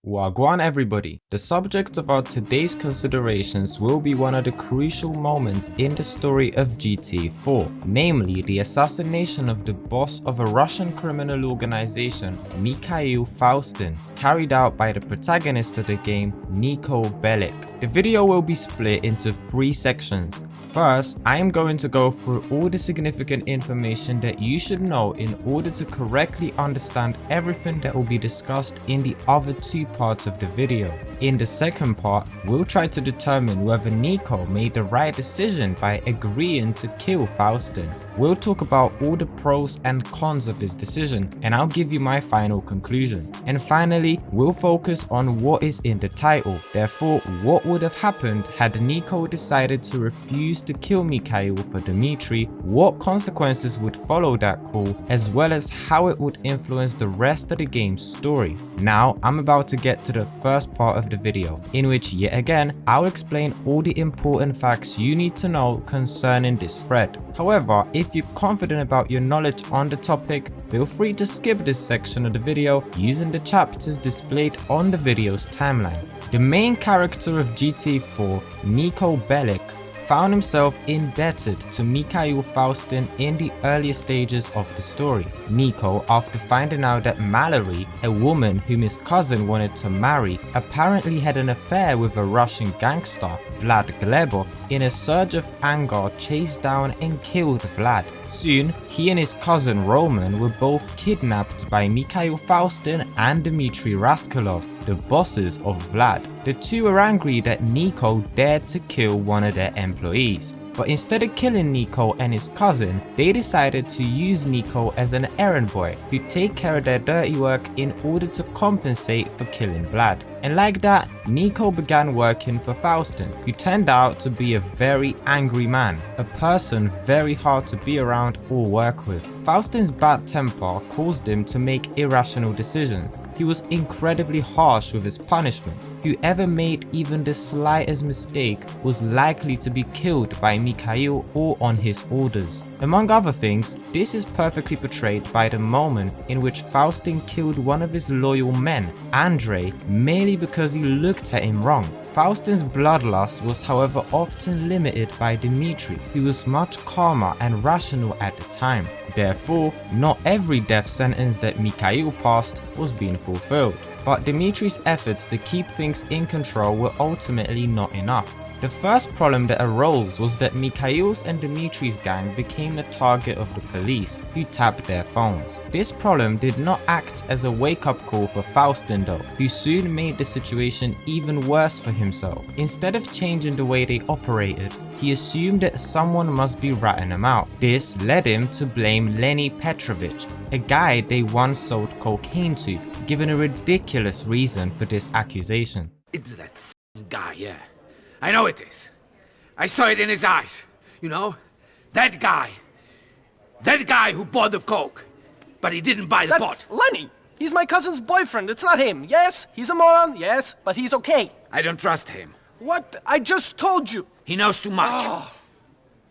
Wagwan everybody, the subject of our today's considerations will be one of the crucial moments in the story of GTA 4, namely the assassination of the boss of a Russian criminal organization, Mikhail Faustin, carried out by the protagonist of the game, Niko. The video will be split into 3 sections. First, I am going to go through all the significant information that you should know in order to correctly understand everything that will be discussed in the other 2 parts of the video. In the second part, we'll try to determine whether Niko made the right decision by agreeing to kill Faustin. We'll talk about all the pros and cons of his decision, and I'll give you my final conclusion. And finally, we'll focus on what is in the title, therefore what would have happened had Niko decided to refuse to kill Mikhail for Dmitri, what consequences would follow that call, as well as how it would influence the rest of the game's story. Now I'm about to get to the first part of the video, in which yet again I'll explain all the important facts you need to know concerning this thread. However, if you're confident about your knowledge on the topic, feel free to skip this section of the video using the chapters displayed on the video's timeline. The main character of GTA 4, Niko, found himself indebted to Mikhail Faustin in the earlier stages of the story. Niko, after finding out that Mallory, a woman whom his cousin wanted to marry, apparently had an affair with a Russian gangster, Vlad Glebov, in a surge of anger chased down and killed Vlad. Soon, he and his cousin Roman were both kidnapped by Mikhail Faustin and Dmitri, the bosses of Vlad. The two were angry that Niko dared to kill one of their employees. But instead of killing Niko and his cousin, they decided to use Niko as an errand boy to take care of their dirty work in order to compensate for killing Vlad. And like that, Niko began working for Faustin, who turned out to be a very angry man, a person very hard to be around or work with. Faustin's bad temper caused him to make irrational decisions. He was incredibly harsh with his punishment. Whoever made even the slightest mistake was likely to be killed by Mikhail or on his orders. Among other things, this is perfectly portrayed by the moment in which Faustin killed one of his loyal men, Andrei, merely because he looked at him wrong. Faustin's bloodlust was however often limited by Dimitri, who was much calmer and rational at the time. Therefore, not every death sentence that Mikhail passed was being fulfilled. But Dimitri's efforts to keep things in control were ultimately not enough. The first problem that arose was that Mikhail's and Dimitri's gang became the target of the police, who tapped their phones. This problem did not act as a wake-up call for Faustin though, who soon made the situation even worse for himself. Instead of changing the way they operated, he assumed that someone must be ratting him out. This led him to blame Petrovic, a guy they once sold cocaine to, given a ridiculous reason for this accusation. It's that guy, yeah. I know it is. I saw it in his eyes. You know? That guy who bought the coke. But he didn't buy the pot. That's Lenny! He's my cousin's boyfriend, it's not him. Yes, he's a moron, yes, but he's okay. I don't trust him. What? I just told you! He knows too much.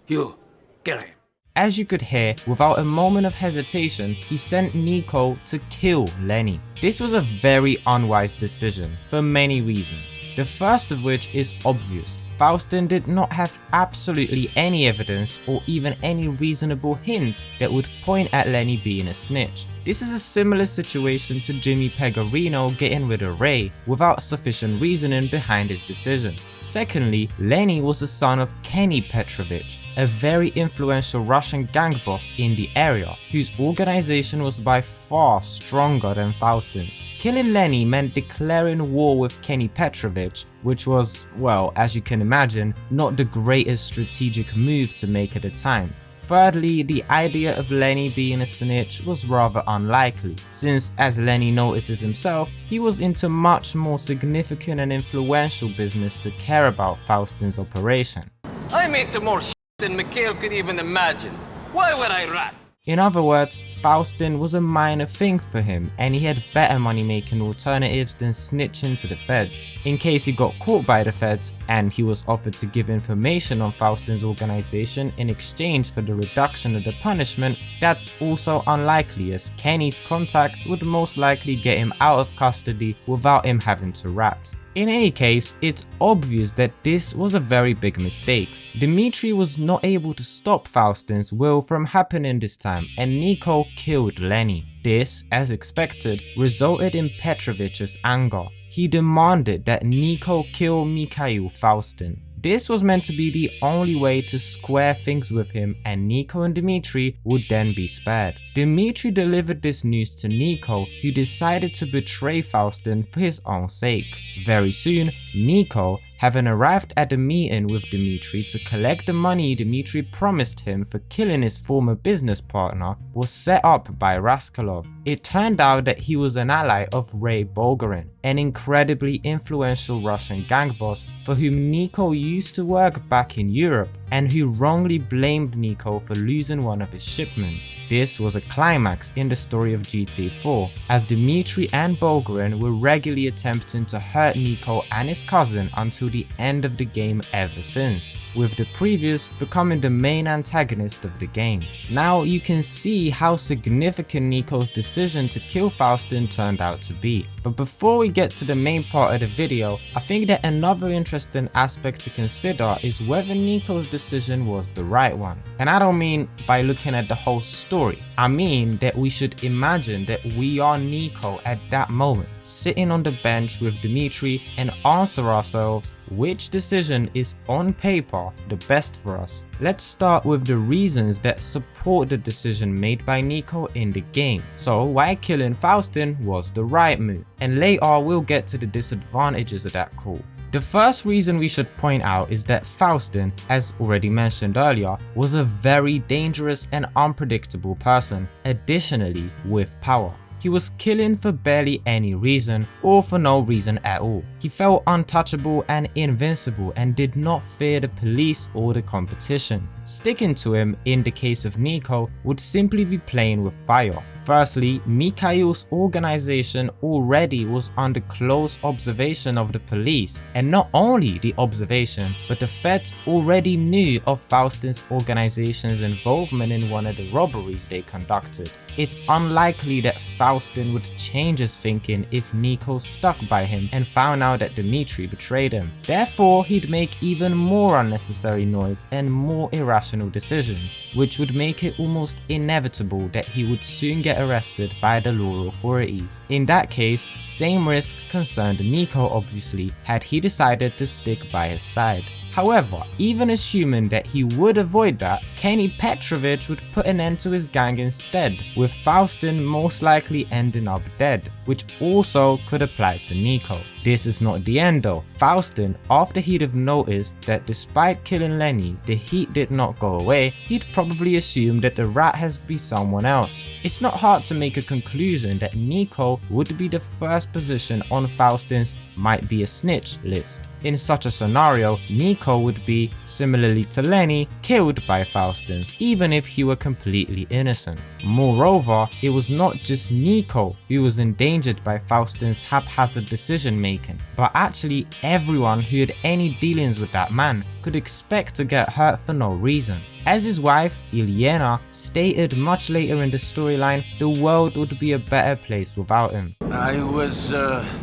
You, kill him. As you could hear, without a moment of hesitation, he sent Niko to kill Lenny. This was a very unwise decision for many reasons. The first of which is obvious. Faustin did not have absolutely any evidence or even any reasonable hint that would point at Lenny being a snitch. This is a similar situation to Jimmy Pegorino getting rid of Ray without sufficient reasoning behind his decision. Secondly, Lenny was the son of Kenny Petrovic, a very influential Russian gang boss in the area, whose organization was by far stronger than Faustin's. Killing Lenny meant declaring war with Kenny Petrovic, which was, well, as you can imagine, not the greatest strategic move to make at the time. Thirdly, the idea of Lenny being a snitch was rather unlikely, since as Lenny notices himself, he was into much more significant and influential business to care about Faustin's operation. I'm into more shit than Mikhail could even imagine. Why would I rat? In other words, Faustin was a minor thing for him and he had better money making alternatives than snitching to the feds. In case he got caught by the feds and he was offered to give information on Faustin's organization in exchange for the reduction of the punishment, that's also unlikely as Kenny's contact would most likely get him out of custody without him having to rat. In any case, it's obvious that this was a very big mistake. Dmitri was not able to stop Faustin's will from happening this time and Niko killed Lenny. This, as expected, resulted in Petrovic's anger. He demanded that Niko kill Mikhail Faustin. This was meant to be the only way to square things with him and Niko and Dmitri would then be spared. Dmitri delivered this news to Niko, who decided to betray Faustin for his own sake. Very soon, Niko, having arrived at the meeting with Dmitri to collect the money Dmitri promised him for killing his former business partner, was set up by Raskolov. It turned out that he was an ally of Ray Bulgarin, an incredibly influential Russian gang boss for whom Niko used to work back in Europe and who wrongly blamed Niko for losing one of his shipments. This was a climax in the story of GTA 4, as Dmitri and Bulgarin were regularly attempting to hurt Niko and his cousin until the end of the game ever since, with the previous becoming the main antagonist of the game. Now you can see how significant Niko's decision to kill Faustin turned out to be. But before we get to the main part of the video, I think that another interesting aspect to consider is whether Niko's decision was the right one. And I don't mean by looking at the whole story, I mean that we should imagine that we are Niko at that moment, sitting on the bench with Dimitri and answer ourselves which decision is on paper the best for us. Let's start with the reasons that support the decision made by Niko in the game. So why killing Faustin was the right move, and later we'll get to the disadvantages of that call. The first reason we should point out is that Faustin, as already mentioned earlier, was a very dangerous and unpredictable person, additionally with power. He was killing for barely any reason or for no reason at all. He felt untouchable and invincible and did not fear the police or the competition. Sticking to him in the case of Niko would simply be playing with fire. Firstly, Mikhail's organization already was under close observation of the police, and not only the observation, but the feds already knew of Faustin's organization's involvement in one of the robberies they conducted. It's unlikely that Faustin would change his thinking if Niko stuck by him and found out that Dmitri betrayed him. Therefore, he'd make even more unnecessary noise and more irrational decisions, which would make it almost inevitable that he would soon get arrested by the law authorities. In that case, same risk concerned Niko obviously, had he decided to stick by his side. However, even assuming that he would avoid that, Kenny Petrovic would put an end to his gang instead, with Faustin most likely ending up dead, which also could apply to Niko. This is not the end though. Faustin, after he'd have noticed that despite killing Lenny, the heat did not go away, he'd probably assume that the rat has to be someone else. It's not hard to make a conclusion that Niko would be the first position on Faustin's might be a snitch list. In such a scenario, Niko would be, similarly to Lenny, killed by Faustin, even if he were completely innocent. Moreover, it was not just Niko who was endangered by Faustin's haphazard decision making, but actually everyone who had any dealings with that man could expect to get hurt for no reason. As his wife, Ilyena, stated much later in the storyline, the world would be a better place without him. I was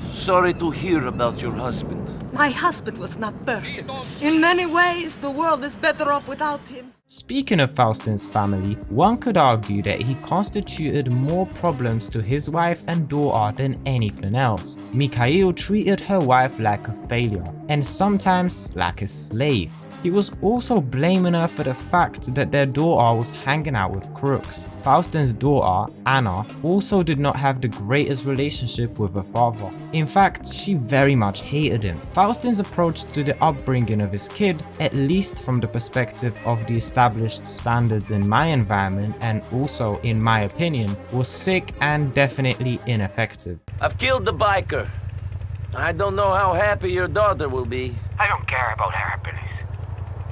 sorry to hear about your husband. My husband was not perfect. In many ways, the world is better off without him. Speaking of Faustin's family, one could argue that he constituted more problems to his wife and daughter than anything else. Mikhail treated her wife like a failure, and sometimes like a slave. He was also blaming her for the fact that their daughter was hanging out with crooks. Faustin's daughter, Anna, also did not have the greatest relationship with her father. In fact, she very much hated him. Faustin's approach to the upbringing of his kid, at least from the perspective of the established standards in my environment and also in my opinion, was sick and definitely ineffective. I've killed the biker. I don't know how happy your daughter will be. I don't care about happiness.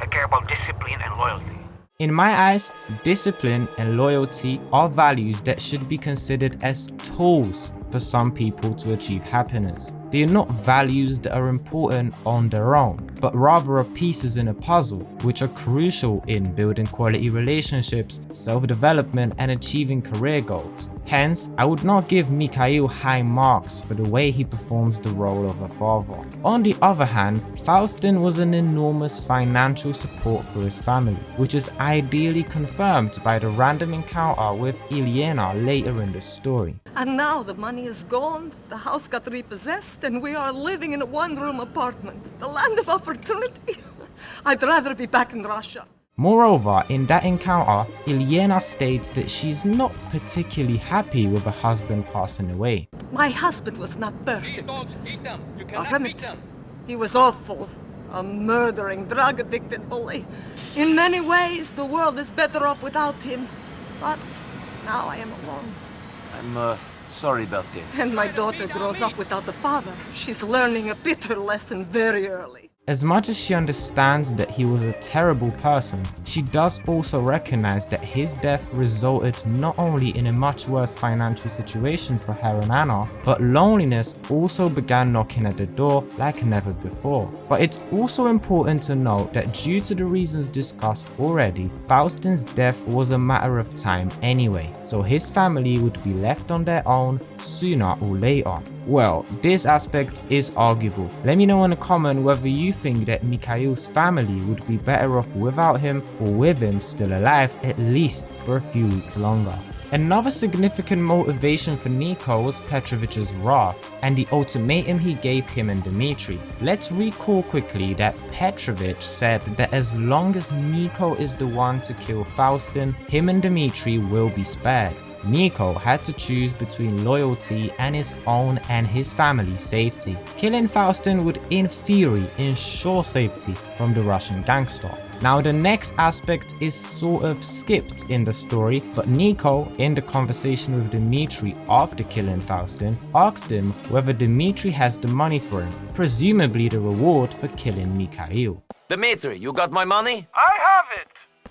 I care about discipline and loyalty. In my eyes, discipline and loyalty are values that should be considered as tools for some people to achieve happiness. They are not values that are important on their own, but rather are pieces in a puzzle which are crucial in building quality relationships, self-development and achieving career goals. Hence, I would not give Mikhail high marks for the way he performs the role of a father. On the other hand, Faustin was an enormous financial support for his family, which is ideally confirmed by the random encounter with Elena later in the story. And now the money is gone, the house got repossessed, and we are living in a one-room apartment. The land of opportunity. I'd rather be back in Russia. Moreover, in that encounter, Elena states that she's not particularly happy with her husband passing away. My husband was not perfect. He was awful. A murdering, drug-addicted bully. In many ways, the world is better off without him. But now I am alone. I'm, sorry about that. And my daughter grows up without a father. She's learning a bitter lesson very early. As much as she understands that he was a terrible person, she does also recognize that his death resulted not only in a much worse financial situation for her and Anna, but loneliness also began knocking at the door like never before. But it's also important to note that due to the reasons discussed already, Faustin's death was a matter of time anyway, so his family would be left on their own sooner or later. Well, this aspect is arguable. Let me know in a comment whether you think that Mikhail's family would be better off without him or with him still alive, at least for a few weeks longer. Another significant motivation for Niko was Petrovic's wrath and the ultimatum he gave him and Dmitri. Let's recall quickly that Petrovic said that as long as Niko is the one to kill Faustin, him and Dmitri will be spared. Niko had to choose between loyalty and his own and his family's safety. Killing Faustin would in theory ensure safety from the Russian gangster. Now the next aspect is sort of skipped in the story, but Niko, in the conversation with Dmitri after killing Faustin, asked him whether Dmitri has the money for him, presumably the reward for killing Mikhail. Dmitri, you got my money? I have it.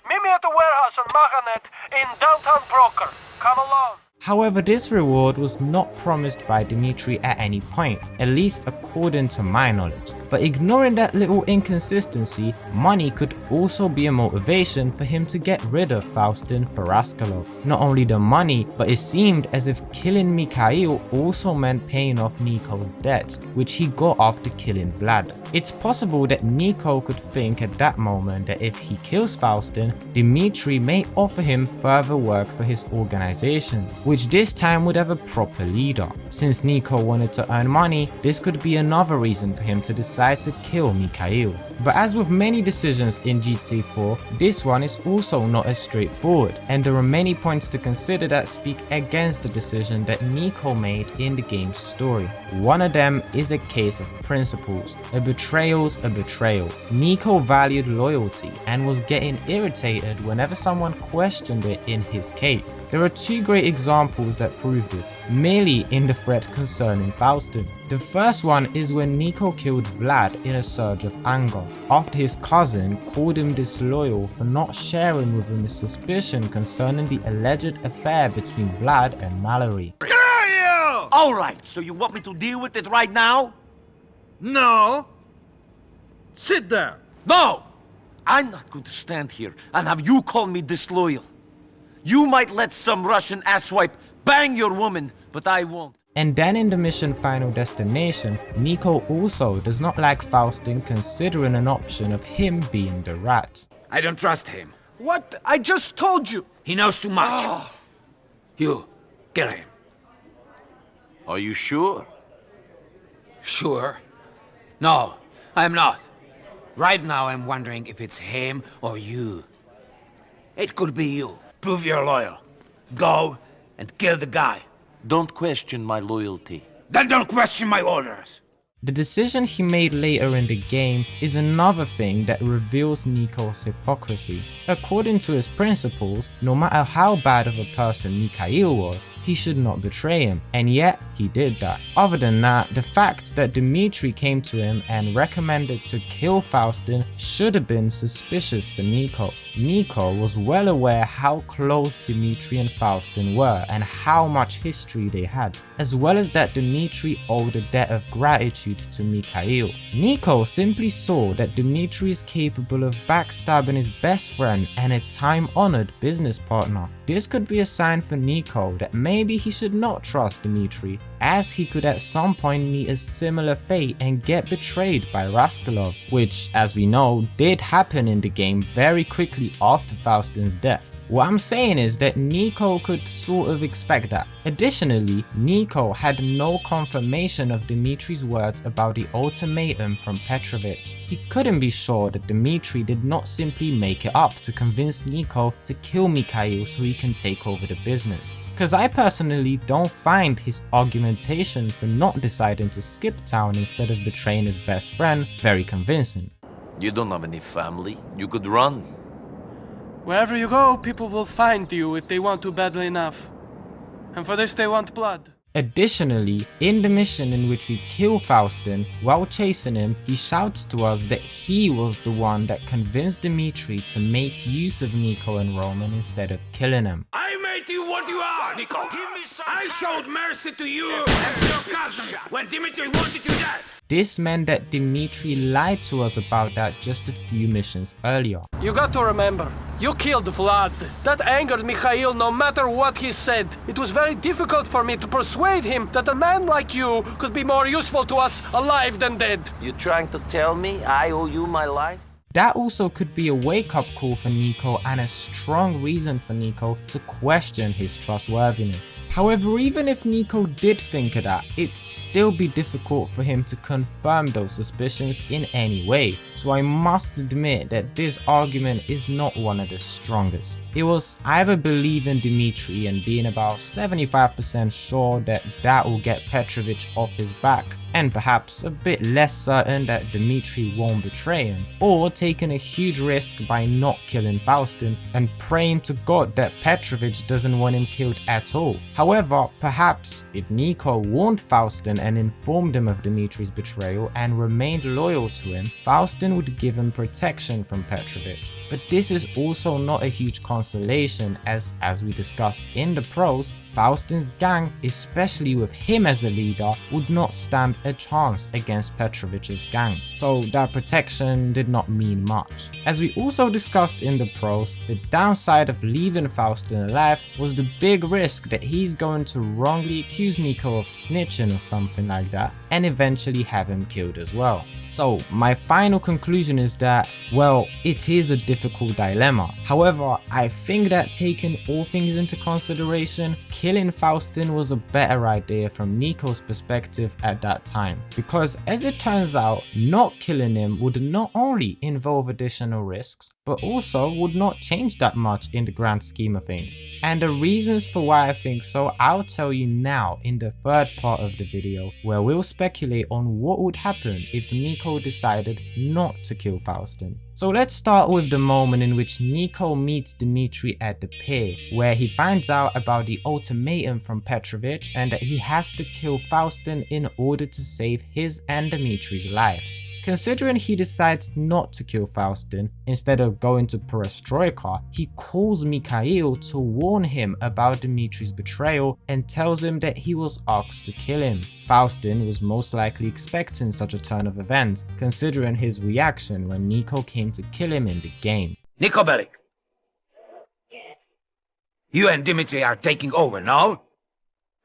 Meet me at the warehouse on Mahanet in downtown Broker. Come along. However, this reward was not promised by Dimitri at any point, at least according to my knowledge. But ignoring that little inconsistency, money could also be a motivation for him to get rid of Faustin for Raskolov. Not only the money, but it seemed as if killing Mikhail also meant paying off Niko's debt, which he got after killing Vlad. It's possible that Niko could think at that moment that if he kills Faustin, Dmitri may offer him further work for his organization, which this time would have a proper leader. Since Niko wanted to earn money, this could be another reason for him to decide to kill Mikhail. But as with many decisions in GTA 4, this one is also not as straightforward, and there are many points to consider that speak against the decision that Niko made in the game's story. One of them is a case of principles. A betrayal's a betrayal. Niko valued loyalty and was getting irritated whenever someone questioned it in his case. There are two great examples that prove this, merely in the threat concerning Faustin. The first one is when Niko killed Vlad in a surge of anger, after his cousin called him disloyal for not sharing with him his suspicion concerning the alleged affair between Vlad and Mallory. All right, so you want me to deal with it right now? No. Sit down. No! I'm not going to stand here and have you call me disloyal. You might let some Russian asswipe bang your woman, but I won't. And then in the mission Final Destination, Niko also does not like Faustin considering an option of him being the rat. I don't trust him. What? I just told you. He knows too much. You, kill him. Are you sure? Sure? No, I'm not. Right now I'm wondering if it's him or you. It could be you. Prove you're loyal. Go and kill the guy. Don't question my loyalty. Then don't question my orders. The decision he made later in the game is another thing that reveals Niko's hypocrisy. According to his principles, no matter how bad of a person Mikhail was, he should not betray him, and yet he did that. Other than that, the fact that Dmitri came to him and recommended to kill Faustin should have been suspicious for Niko. Niko was well aware how close Dmitri and Faustin were and how much history they had, as well as that Dmitri owed a debt of gratitude to Mikhail. Niko simply saw that Dmitri is capable of backstabbing his best friend and a time-honored business partner. This could be a sign for Niko that maybe he should not trust Dmitri, as he could at some point meet a similar fate and get betrayed by Raskolov, which, as we know, did happen in the game very quickly after Faustin's death. What I'm saying is that Niko could sort of expect that. Additionally, Niko had no confirmation of Dimitri's words about the ultimatum from Petrovic. He couldn't be sure that Dmitri did not simply make it up to convince Niko to kill Mikhail so he can take over the business. Because I personally don't find his argumentation for not deciding to skip town instead of betraying his best friend very convincing. You don't have any family. You could run. Wherever you go, people will find you if they want to badly enough. And for this they want blood. Additionally, in the mission in which we kill Faustin, while chasing him, he shouts to us that he was the one that convinced Dimitri to make use of Niko and Roman instead of killing him. I made you what you are, Niko. I showed mercy to you and to your cousin when Dimitri wanted you dead. This meant that Dimitri lied to us about that just a few missions earlier. You got to remember, you killed Vlad. That angered Mikhail no matter what he said. It was very difficult for me to persuade him that a man like you could be more useful to us alive than dead. You trying to tell me I owe you my life? That also could be a wake-up call for Niko and a strong reason for Niko to question his trustworthiness. However, even if Niko did think of that, it'd still be difficult for him to confirm those suspicions in any way. So I must admit that this argument is not one of the strongest. It was either believing Dimitri and being about 75% sure that that will get Petrovic off his back, and perhaps a bit less certain that Dmitri won't betray him, or taking a huge risk by not killing Faustin and praying to God that Petrovic doesn't want him killed at all. However, perhaps if Niko warned Faustin and informed him of Dimitri's betrayal and remained loyal to him, Faustin would give him protection from Petrovic. But this is also not a huge consolation, as we discussed in the pros, Faustin's gang, especially with him as a leader, would not stand a chance against Petrovic's gang, so that protection did not mean much. As we also discussed in the pros, the downside of leaving Faustin alive was the big risk that he's going to wrongly accuse Niko of snitching or something like that, and eventually have him killed as well. So my final conclusion is that, well, it is a difficult dilemma. However, I think that taking all things into consideration, killing Faustin was a better idea from Niko's perspective at that time. Because as it turns out, not killing him would not only involve additional risks, but also would not change that much in the grand scheme of things. And the reasons for why I think so, I'll tell you now in the third part of the video, where we'll speculate on what would happen if Niko decided not to kill Faustin. So let's start with the moment in which Niko meets Dmitri at the pier, where he finds out about the ultimatum from Petrovic and that he has to kill Faustin in order to save his and Dimitri's lives. Considering he decides not to kill Faustin, instead of going to Perestroika, he calls Mikhail to warn him about Dimitri's betrayal and tells him that he was asked to kill him. Faustin was most likely expecting such a turn of events, considering his reaction when Niko came to kill him in the game. Niko Bellic, you and Dimitri are taking over, no?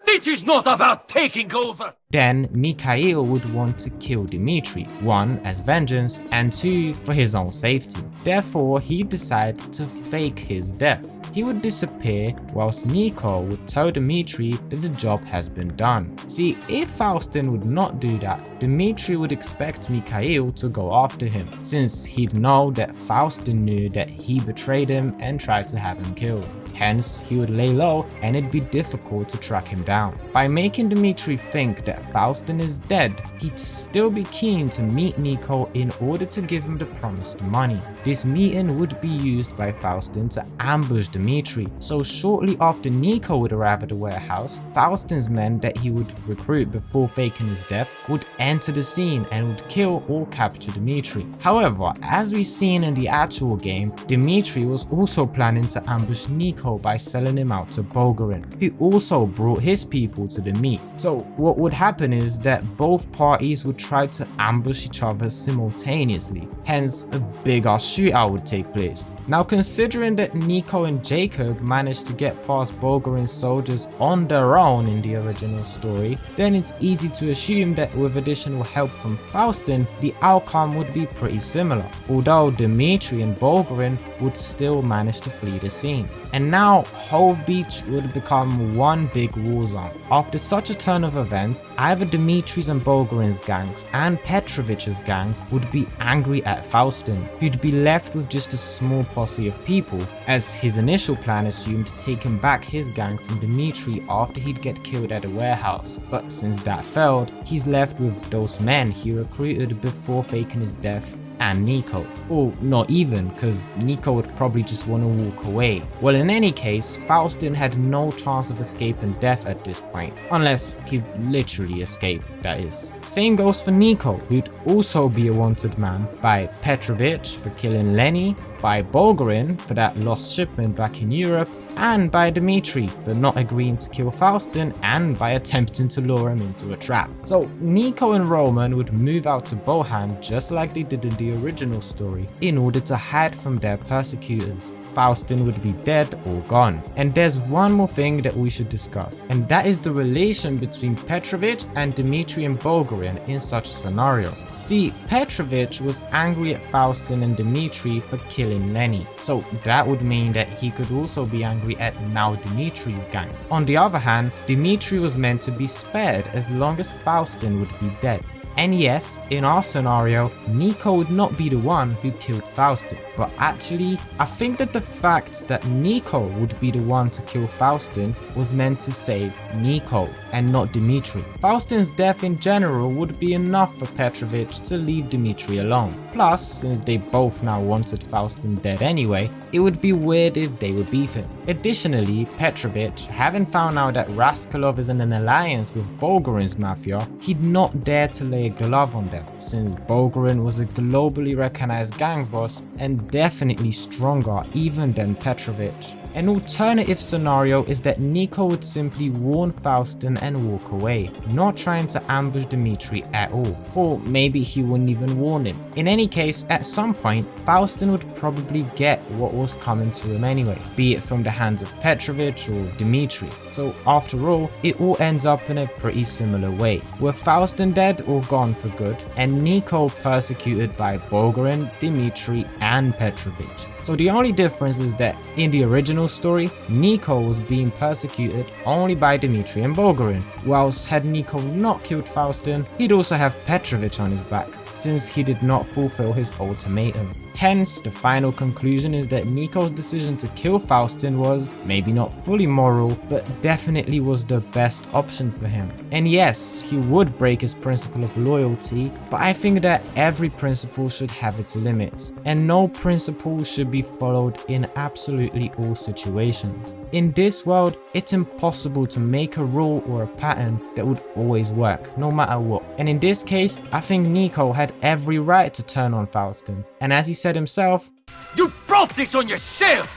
This is not about taking over! Then Mikhail would want to kill Dmitri, 1 as vengeance and 2 for his own safety. Therefore, he'd decide to fake his death. He would disappear whilst Niko would tell Dmitri that the job has been done. See, if Faustin would not do that, Dmitri would expect Mikhail to go after him, since he'd know that Faustin knew that he betrayed him and tried to have him killed. hence he would lay low and it'd be difficult to track him down. By making Dmitri think that Faustin is dead, he'd still be keen to meet Niko in order to give him the promised money. This meeting would be used by Faustin to ambush Dmitri, so shortly after Niko would arrive at the warehouse, Faustin's men that he would recruit before faking his death would enter the scene and would kill or capture Dmitri. However, as we've seen in the actual game, Dmitri was also planning to ambush Niko by selling him out to Bulgarin, who also brought his people to the meet. So what would happen is that both parties would try to ambush each other simultaneously, hence a big ass shootout would take place. Now considering that Niko and Jacob managed to get past Bulgarin's soldiers on their own in the original story, then it's easy to assume that with additional help from Faustin, the outcome would be pretty similar, although Dimitri and Bulgarin would still manage to flee the scene. And now Hove Beach would become one big war zone. After such a turn of events, either Dimitri's and Bulgarin's gangs and Petrovic's gang would be angry at Faustin, who'd be left with just a small posse of people, as his initial plan assumed taking back his gang from Dimitri after he'd get killed at a warehouse. But since that failed, he's left with those men he recruited before faking his death and Niko. Or not even, because Niko would probably just want to walk away. Well, in any case, Faustin had no chance of escaping death at this point, unless he'd literally escape, that is. Same goes for Niko, who'd also be a wanted man by Petrovic for killing Lenny, by Bulgarin for that lost shipment back in Europe, and by Dimitri for not agreeing to kill Faustin and by attempting to lure him into a trap. So Niko and Roman would move out to Bohan just like they did in the original story in order to hide from their persecutors. Faustin would be dead or gone. And there's one more thing that we should discuss, and that is the relation between Petrovic and Dmitri and Bulgarin in such a scenario. See, Petrovic was angry at Faustin and Dimitri for killing Lenny, so that would mean that he could also be angry at now Dimitri's gang. On the other hand, Dimitri was meant to be spared as long as Faustin would be dead. And yes, in our scenario, Niko would not be the one who killed Faustin, but actually, I think that the fact that Niko would be the one to kill Faustin was meant to save Niko and not Dimitri. Faustin's death in general would be enough for Petrovic to leave Dimitri alone. Plus, since they both now wanted Faustin dead anyway, it would be weird if they were beefing. Additionally, Petrovic, having found out that Raskolov is in an alliance with Bulgarin's Mafia, he'd not dare to lay a glove on them, since Bulgarin was a globally recognized gang boss and definitely stronger even than Petrovic. An alternative scenario is that Niko would simply warn Faustin and walk away, not trying to ambush Dimitri at all. Or maybe he wouldn't even warn him. In any case, at some point, Faustin would probably get what was coming to him anyway, be it from the hands of Petrovic or Dimitri. So after all, it all ends up in a pretty similar way, with Faustin dead or gone for good, and Niko persecuted by Bulgarin, Dimitri and Petrovic. So the only difference is that in the original story, Niko was being persecuted only by Dimitri and Bulgarin, whilst had Niko not killed Faustin, he'd also have Petrovic on his back, since he did not fulfill his ultimatum. Hence, the final conclusion is that Niko's decision to kill Faustin was maybe not fully moral, but definitely was the best option for him. And yes, he would break his principle of loyalty, but I think that every principle should have its limits, and no principle should be followed in absolutely all situations. In this world, it's impossible to make a rule or a pattern that would always work, no matter what. And in this case, I think Niko had every right to turn on Faustin. And as he said himself, You brought this on yourself!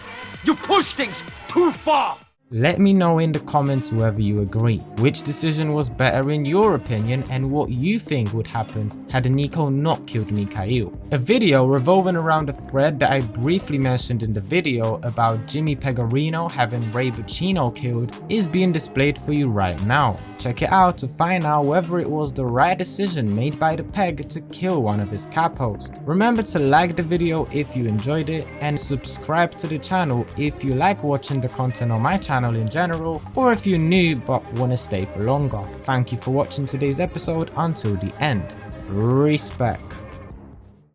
You pushed things too far! let me know in the comments whether you agree. Which decision was better in your opinion and what you think would happen had Niko not killed Mikhail. A video revolving around a thread that I briefly mentioned in the video about Jimmy Pecorino having Ray Buccino killed is being displayed for you right now. Check it out to find out whether it was the right decision made by the Peg to kill one of his capos. Remember to like the video if you enjoyed it and subscribe to the channel if you like watching the content on my channel in general, or if you're new but want to stay for longer. Thank you for watching today's episode until the end. Respect.